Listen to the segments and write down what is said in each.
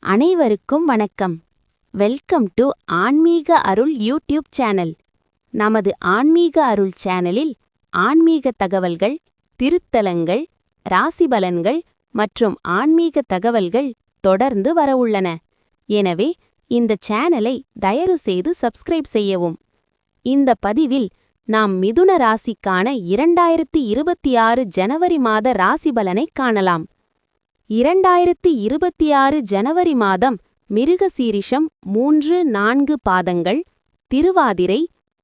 அனைவருக்கும் வணக்கம். Welcome to ஆன்மீக அருள் யூடியூப் சேனல். நமது ஆன்மீக அருள் சேனலில் ஆன்மீக தகவல்கள், திருத்தலங்கள், ராசிபலன்கள் மற்றும் ஆன்மீக தகவல்கள் தொடர்ந்து வரவுள்ளன. எனவே இந்த சேனலை தயவு செய்து சப்ஸ்கிரைப் செய்யவும். இந்த பதிவில் நாம் மிதுன ராசிக்கான 2026 ஜனவரி மாத ராசிபலனை காணலாம். 2026 ஜனவரி மாதம் மிருகசீரிஷம் 3-4 பாதங்கள், திருவாதிரை,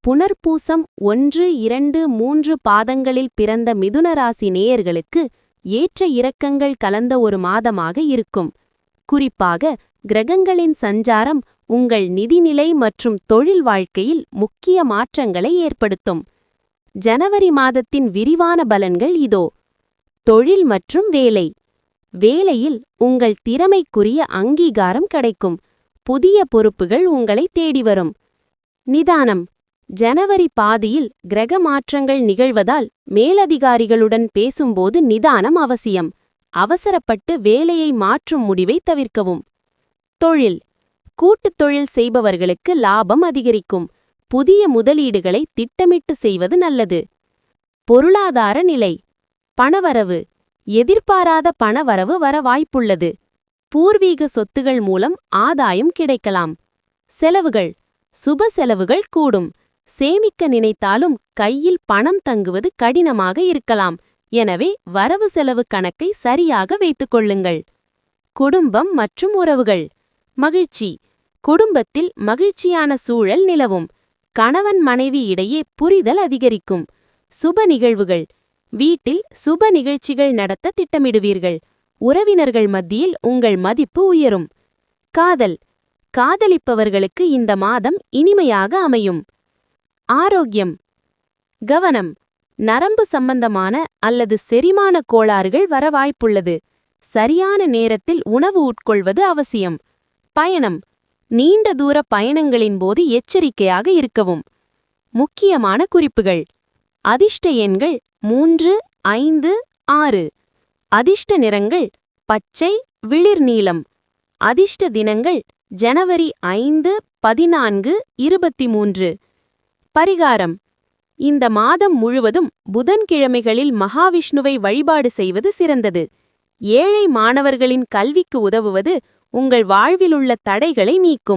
புனர்பூசம் 1-2-3 பாதங்களில் பிறந்த மிதுனராசி நேயர்களுக்கு ஏற்ற இறக்கங்கள் கலந்த ஒரு மாதமாக இருக்கும். குறிப்பாக கிரகங்களின் சஞ்சாரம் உங்கள் நிதிநிலை மற்றும் தொழில் வாழ்க்கையில் முக்கிய மாற்றங்களை ஏற்படுத்தும். ஜனவரி மாதத்தின் விரிவான பலன்கள் இதோ. தொழில் மற்றும் வேலை. வேலையில் உங்கள் திறமைக்குரிய அங்கீகாரம் கிடைக்கும். புதிய பொறுப்புகள் உங்களை தேடி வரும். நிதானம். ஜனவரி பாதியில் கிரக மாற்றங்கள் நிகழ்வதால் மேலதிகாரிகளுடன் பேசும்போது நிதானம் அவசியம். அவசரப்பட்டு வேலையை மாற்றும் முடிவை தவிர்க்கவும். தொழில். கூட்டுத் தொழில் செய்பவர்களுக்கு லாபம் அதிகரிக்கும். புதிய முதலீடுகளை திட்டமிட்டு செய்வது நல்லது. பொருளாதார நிலை. பணவரவு. எதிர்பாராத பணவரவு வர வாய்ப்புள்ளது. பூர்வீக சொத்துகள் மூலம் ஆதாயம் கிடைக்கலாம். செலவுகள். சுப செலவுகள் கூடும். சேமிக்க நினைத்தாலும் கையில் பணம் தங்குவது கடினமாக இருக்கலாம். எனவே வரவு செலவு கணக்கை சரியாக வைத்துக் கொள்ளுங்கள். குடும்பம் மற்றும் உறவுகள். மகிழ்ச்சி. குடும்பத்தில் மகிழ்ச்சியான சூழல் நிலவும். கணவன் மனைவி இடையே புரிதல் அதிகரிக்கும். சுப நிகழ்வுகள். வீட்டில் சுப நிகழ்ச்சிகள் நடத்த திட்டமிடுவீர்கள். உறவினர்கள் மத்தியில் உங்கள் மதிப்பு உயரும். காதல். காதலிப்பவர்களுக்கு இந்த மாதம் இனிமையாக அமையும். ஆரோக்கியம். கவனம். நரம்பு சம்பந்தமான அல்லது செரிமான கோளாறுகள் வர வாய்ப்புள்ளது. சரியான நேரத்தில் உணவு உட்கொள்வது அவசியம். பயணம். நீண்ட தூர பயணங்களின் போது எச்சரிக்கையாக இருக்கவும். முக்கியமான குறிப்புகள். அதிர்ஷ்ட எண்கள் 3, 5, 6. அதிர்ஷ்ட நிறங்கள் பச்சை, வெளிர் நீலம். அதிர்ஷ்ட தினங்கள் ஜனவரி 5, 14, 23. பரிகாரம். இந்த மாதம் முழுவதும் புதன்கிழமைகளில் மகாவிஷ்ணுவை வழிபாடு செய்வது சிறந்தது. ஏழை மாணவர்களின் கல்விக்கு உதவுவது உங்கள் வாழ்விலுள்ள தடைகளை நீக்கும்.